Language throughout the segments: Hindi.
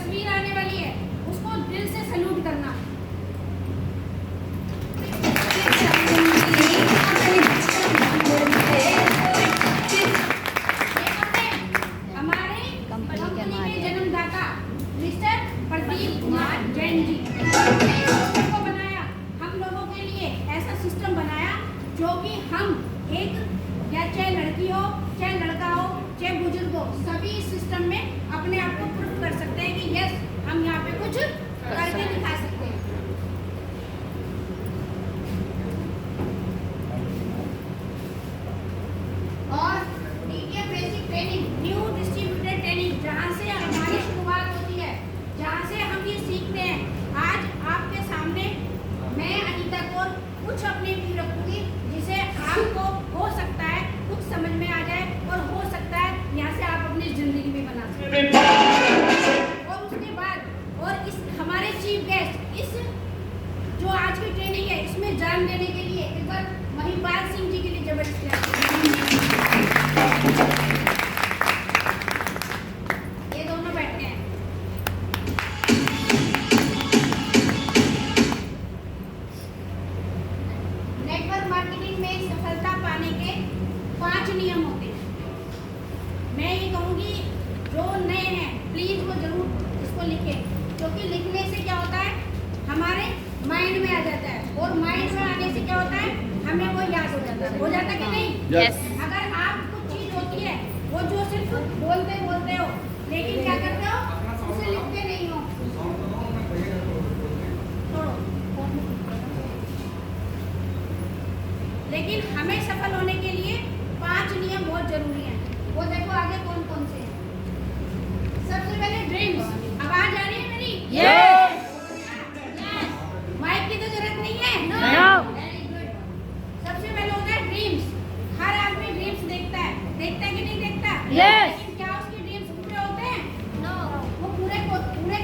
तस्वीर आने वाली है उसको दिल से सैल्यूट करना। हमारे कंपनी के जन्मदाता मिस्टर प्रदीप कुमार जैन जी को बनाया, हम लोगों के लिए ऐसा सिस्टम बनाया जो कि हम एक या चाहे लड़की हो चाहे लड़का हो चाहे बुजुर्ग हो, सभी सिस्टम में अपने आप को प्रूव कर सकते हैं कि यस हम यहाँ पे कुछ करके दिखा सकते हैं। और DTF basic training, new distributed training, जहाँ से हमारी शुरुआत होती है, जहाँ से हम ये सीखते हैं। आज आपके सामने मैं अनीता कौर कुछ अपने भी रखूंगी जिसे आपको हो सकता है कुछ समझ में आ जाए और हो सकता है यहाँ से आप अपनी जिंदगी भी बना सकते। और उसके बाद और इस हमारे चीफ गेस्ट इस जो आज की ट्रेनिंग है इसमें जान देने के लिए एक बार महिपाल सिंह जी के लिए जबरदस्त ये दोनों बैठे हैं। नेटवर्क मार्केटिंग में सफलता पाने के 5 नियम होते हैं। मैं ये कहूँगी जो नए हैं प्लीज वो जरूर इसको लिखें, क्योंकि लिखने से क्या होता है हमारे माइंड में आ जाता है, और माइंड में आने से क्या होता है हमें वो याद हो जाता है। हो जाता है कि नहीं? Yes. अगर आप कुछ चीज होती है वो जो सिर्फ बोलते बोलते हो लेकिन क्या करते हो उसे लिखते नहीं हो। छोड़ो। लेकिन हमें सफल होने के लिए 5 नियम बहुत जरूरी हैं। वो देखो आगे कौन कौन से हैं। सबसे पहले ड्रीम्स। आवाज आ रही है मेरी? Yes. माइक की तो जरूरत नहीं है। No. Very good. सबसे पहले होता है ड्रीम्स। हर आदमी ड्रीम्स देखता है कि नहीं देखता? Yes. लेकिन क्या उसके ड्रीम्स पूरे होते हैं? No. वो पूरे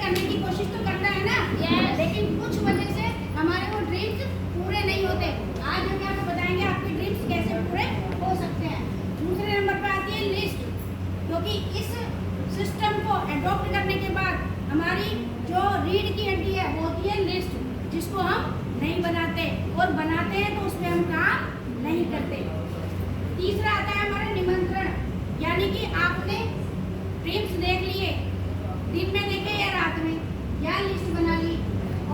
करने की कोशिश तो करता है ना? Yes. लेकिन कुछ वजह से हमारे वो ड्रीम्स पूरे नहीं होते। आज हम आपको बताएंगे आपके ड्रीम्स कैसे पूरे हो सकते हैं। दूसरे नंबर पर आती है लिस्ट, क्योंकि इस सिस्टम को अडॉप्ट करने के बाद हमारी जो रीढ़ की हड्डी है वो होती है लिस्ट, जिसको हम नहीं बनाते, और बनाते हैं तो उसमें हम काम नहीं करते। तीसरा आता है हमारा निमंत्रण, यानी कि आपने ड्रीम्स देख लिए, दिन में देखे या रात में, या लिस्ट बना ली,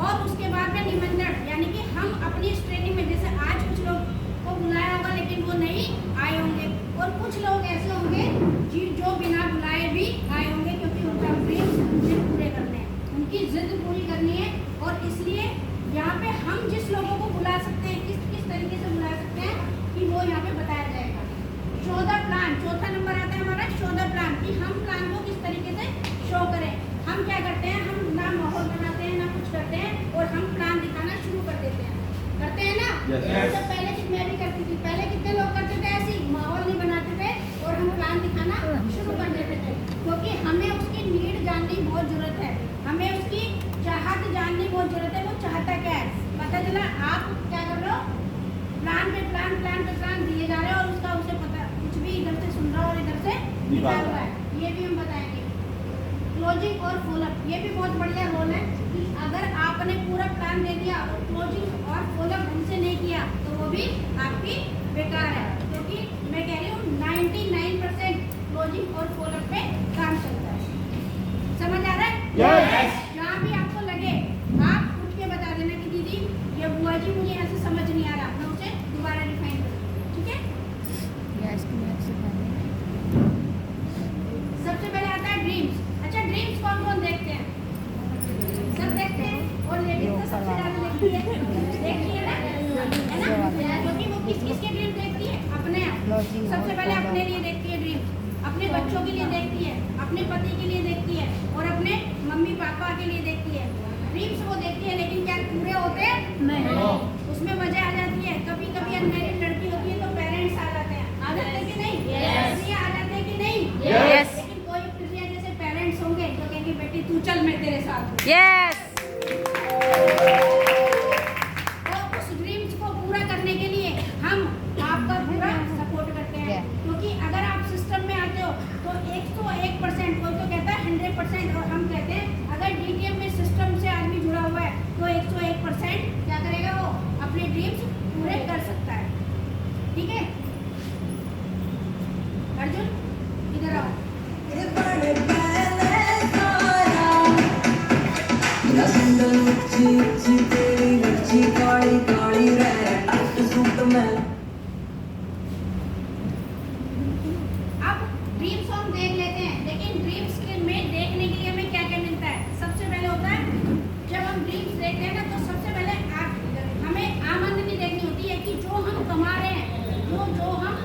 और उसके बाद में निमंत्रण, यानी कि हम अपनी इस ट्रेनिंग में जैसे आज कुछ लोग को बुलाया होगा लेकिन वो नहीं आए होंगे, और कुछ लोग ऐसे होंगे जो बिना बुलाए भी आए होंगे, क्योंकि उनका ड्रीम्स पूरे करने हैं, उनकी जिद पूरी करनी है। और इसलिए यहाँ पे हम जिस लोगों को बुला सकते हैं किस तरीके से बुला सकते हैं कि वो यहाँ पे बताया जाएगा। शो द प्लान, चौथा नंबर आता है हमारा शो द प्लान, कि हम प्लान को किस तरीके से शो करें। हम क्या करते हैं, हम ना माहौल बनाते हैं ना कुछ करते हैं, और हम प्लान दिखाना शुरू कर देते हैं, करते हैं ना? Yes. तो पहले मैं भी करती थी, पहले कितने लोग करते थे ऐसे ही, माहौल नहीं बनाते थे और हम प्लान दिखाना शुरू कर देते थे, क्योंकि हमें उसकी नीड जानने की बहुत जरूरत है, हमें उसकी चाहत जानने की बहुत जरूरत है। वो चाहता क्या है पता चला, आप क्या कर रहे हो, प्लान पे प्लान दिए जा रहे हो, और उसका उसे पता कुछ भी इधर से सुन रहा हो और इधर से निकाल रहा है, ये भी हम बताएंगे। क्लोजिंग और फॉलोअप, ये भी बहुत बढ़िया रोल है कि अगर आपने पूरा प्लान दे दिया और क्लोजिंग और फॉलोअप हमसे नहीं किया तो वो भी आपकी बेकार है, क्योंकि मैं कह रही हूँ 99% क्लोजिंग और फॉलोअप पे काम चलता है। समझ आ रहा है? Yes. जहाँ भी आपको लगे आप उठ के बता देना कि दीदी ये बुआ जी मुझे यहाँ से समझ नहीं आ रहा, मैं उसे दोबारा रिफाइन करूँ, ठीक है? सबसे पहले आता है ड्रीम्स। अच्छा, ड्रीम्स कौन कौन देखते हैं? सब देखते हैं, और लेडीज तो सबसे ज्यादा देखती है ना, है ना? क्योंकि वो किसके ड्रीम देखती है? अपने आप। सबसे पहले अपने लिए देखती है ड्रीम्स, अपने बच्चों के लिए देखती है, अपने पति के लिए देखती है, और अपने मम्मी पापा के लिए देखती है। ड्रीम्स वो देखती है, लेकिन क्या पूरे होते हैं? नहीं। उसमें मजा आ जाती है। कभी कभी अनमैरिड लड़की होती है तो पेरेंट्स आ जाते हैं, आ जाते हैं कि नहीं? आ जाते हैं कि नहीं? लेकिन कोई प्रिया जैसे पेरेंट्स होंगे तो कहेंगे बेटी तू चल मैं तेरे साथ हूँ। Yes. और उस ड्रीम्स को पूरा करने के लिए हम आपका पूरा सपोर्ट करते हैं, क्योंकि अगर आप सिस्टम में आते हो तो 101%, कोई तो कहता है 100%, और हम कहते हैं अगर उच्ची उच्ची तेरी लच्छी काली काली रह टट सूट में। अब ड्रीम सॉन्ग देख लेते हैं, लेकिन ड्रीम्स के में देखने के लिए हमें क्या क्या मिलता है। सबसे पहले होता है जब हम ड्रीम्स देखते हैं ना, तो सबसे पहले हमें आमदनी देखनी होती है कि जो हम कमा रहे हैं, जो हम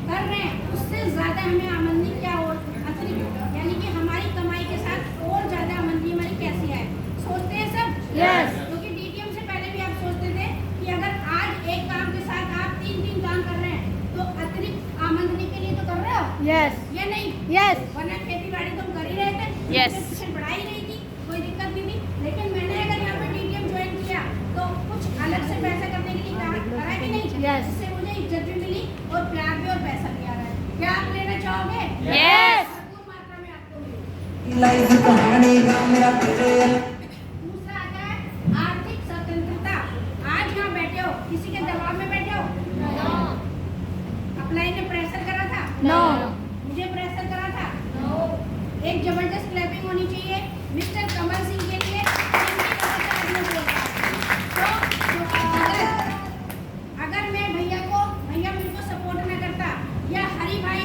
कर रहे हैं, उससे ज़्यादा हमें आमदनी क्या और अतिरिक्त, यानी कि हमारी कमाई के साथ और ज़्यादा आमदनी हमारी कैसी है। सोचते हैं सब Yes. क्योंकि डीटीएम से पहले भी आप सोचते थे कि अगर आज एक काम के साथ आप 3 काम कर रहे हैं तो अतिरिक्त आमदनी के लिए तो कर रहे हो, Yes. ये नहीं, Yes. वरना खेती बाड़ी तो हम कर ही रहे थे, Yes. उससे बढ़ाई नहीं थी, कोई दिक्कत नहीं थी। लेकिन मैंने अगर यहाँ पे डीटीएम ज्वाइन किया तो कुछ अलग से पैसा करने के लिए करा कि नहीं, Yes. इससे मुझे इज्जत भी मिली और प्यार भी और पैसा भी आ रहा है। क्या आप लेना चाहोगे? Yes. भरपूर मात्रा में आपको मिले। लाइफ कहानी का मेरा तेरे दूसरा आता है आर्थिक स्वतंत्रता। आज यहाँ बैठे हो, किसी के दबाव में बैठे हो? अप्लाई ने प्रेशर करा था? No. मुझे प्रेशर करा था? एक जबरदस्त क्लैपिंग होनी चाहिए मिस्टर कमल सिंह के लिए। तो अगर मैं भैया मेरे को सपोर्ट न करता, या हरी भाई,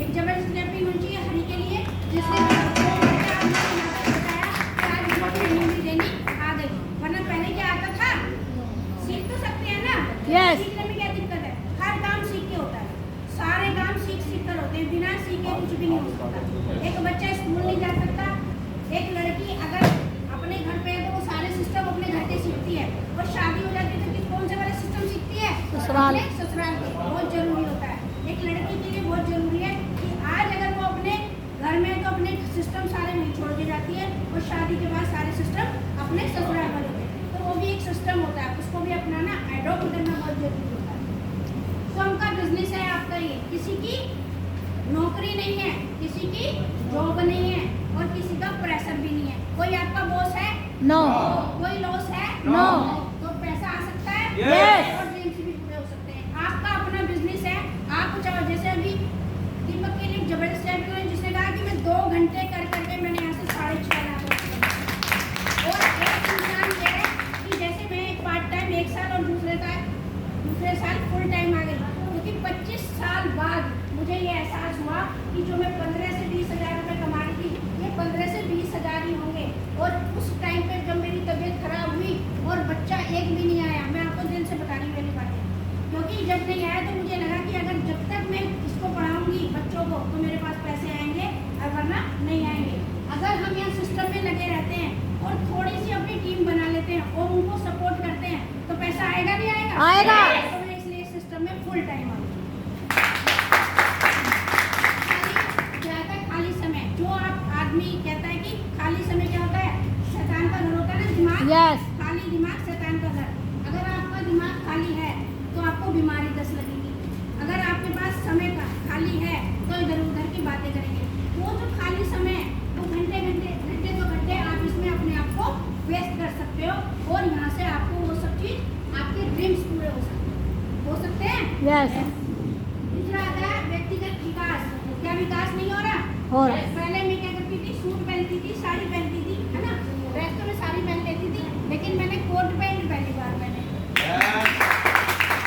एक जबरदस्त क्लैपिंग होनी चाहिए हरी के लिए, जिसने आ गई। वरना पहले क्या आता था, सीख तो सकते हैं ना। Yes. सीखने में क्या दिक्कत है? हर काम सीख के होता है, सारे काम सीख कर होते हैं, बिना सीखे कुछ भी नहीं हो सकता। एक बच्चा स्कूल नहीं जा सकता, एक लड़की अगर अपने घर पे है तो वो सारे सिस्टम अपने घर के सीखती है, और शादी हो जाती है तो कौन से वाले सिस्टम सीखती है? ससुराल। अपने ससुराल के। बहुत जरूरी होता है, एक लड़की के लिए बहुत जरूरी है कि आज अगर वो अपने घर में है तो अपने सिस्टम सारे वहीं छोड़ के जाती है, और शादी के बाद सारे सिस्टम अपने ससुराल वाले होते हैं। तो वो भी एक सिस्टम होता है, उसको भी अपनाना, एडॉप्ट करना बहुत जरूरी होता है। स्वयं का बिजनेस है आपका, ये किसी की नौकरी नहीं है, किसी की जॉब नहीं है, और किसी का प्रेशर भी नहीं है। कोई आपका बॉस है? No. कोई लॉस है? No. तो पैसा आ सकता है? Yes. और ड्रीम्स भी पूरे हो सकते हैं। आपका अपना बिजनेस है, आप चाहो, जैसे अभी दीपक के लिए जबरदस्त चैंपियन है, जिसने कहा कि मैं 2 घंटे कर करके मैंने यहाँ से 6.5 लाख रुपए कमाए। और एक इंसान ये है कि जैसे मैं एक पार्ट टाइम 1 साल और दूसरे साल फुल टाइम आ गई, क्योंकि 25 साल बाद मुझे ये एहसास हुआ कि जो मैं 15 से 20 हज़ार रुपये कमा रही थी, ये 15 से 20 हज़ार ही होंगे। और उस टाइम पे जब मेरी तबीयत खराब हुई और बच्चा एक भी नहीं आया, मैं आपको दिल से बता रही हूँ मेरी बातें, क्योंकि जब नहीं आया तो मुझे लगा कि अगर जब तक मैं इसको पढ़ाऊंगी बच्चों को तो मेरे पास पैसे आएंगे, और वरना नहीं आएंगे। अगर हम यहाँ सिस्टम में लगे रहते हैं और थोड़ी सी अपनी टीम बना लेते हैं और उनको सपोर्ट करते हैं तो पैसा आएगा नहीं आएगा? आएगा। तो मैं इसलिए सिस्टम में फुल टाइम आऊँगी। खाली समय, जो आप आदमी कहता है कि खाली समय क्या होता है, शैतान का घर होता है ना, दिमाग। Yes. खाली दिमाग शैतान का घर। अगर आपका दिमाग खाली है तो आपको बीमारी 10 लगेगी। अगर आपके पास समय का खाली है तो इधर उधर की बातें करेंगे। वो जो खाली समय है वो घंटे तो घंटे आप इसमें अपने आप को वेस्ट कर सकते हो, और यहाँ से आपको वो सब चीज, आपके ड्रीम्स पूरे हो सकते हैं। Yes. दूसरा आता है व्यक्तिगत विकास। क्या विकास नहीं हो रहा? हो रहा है। पहले मैं क्या करती थी, सूट पहनती थी, साड़ी पहनती थी, है ना, ड्रेस तो मैं साड़ी पहन लेती थी, लेकिन मैंने कोट पैंट पहली बार पहने।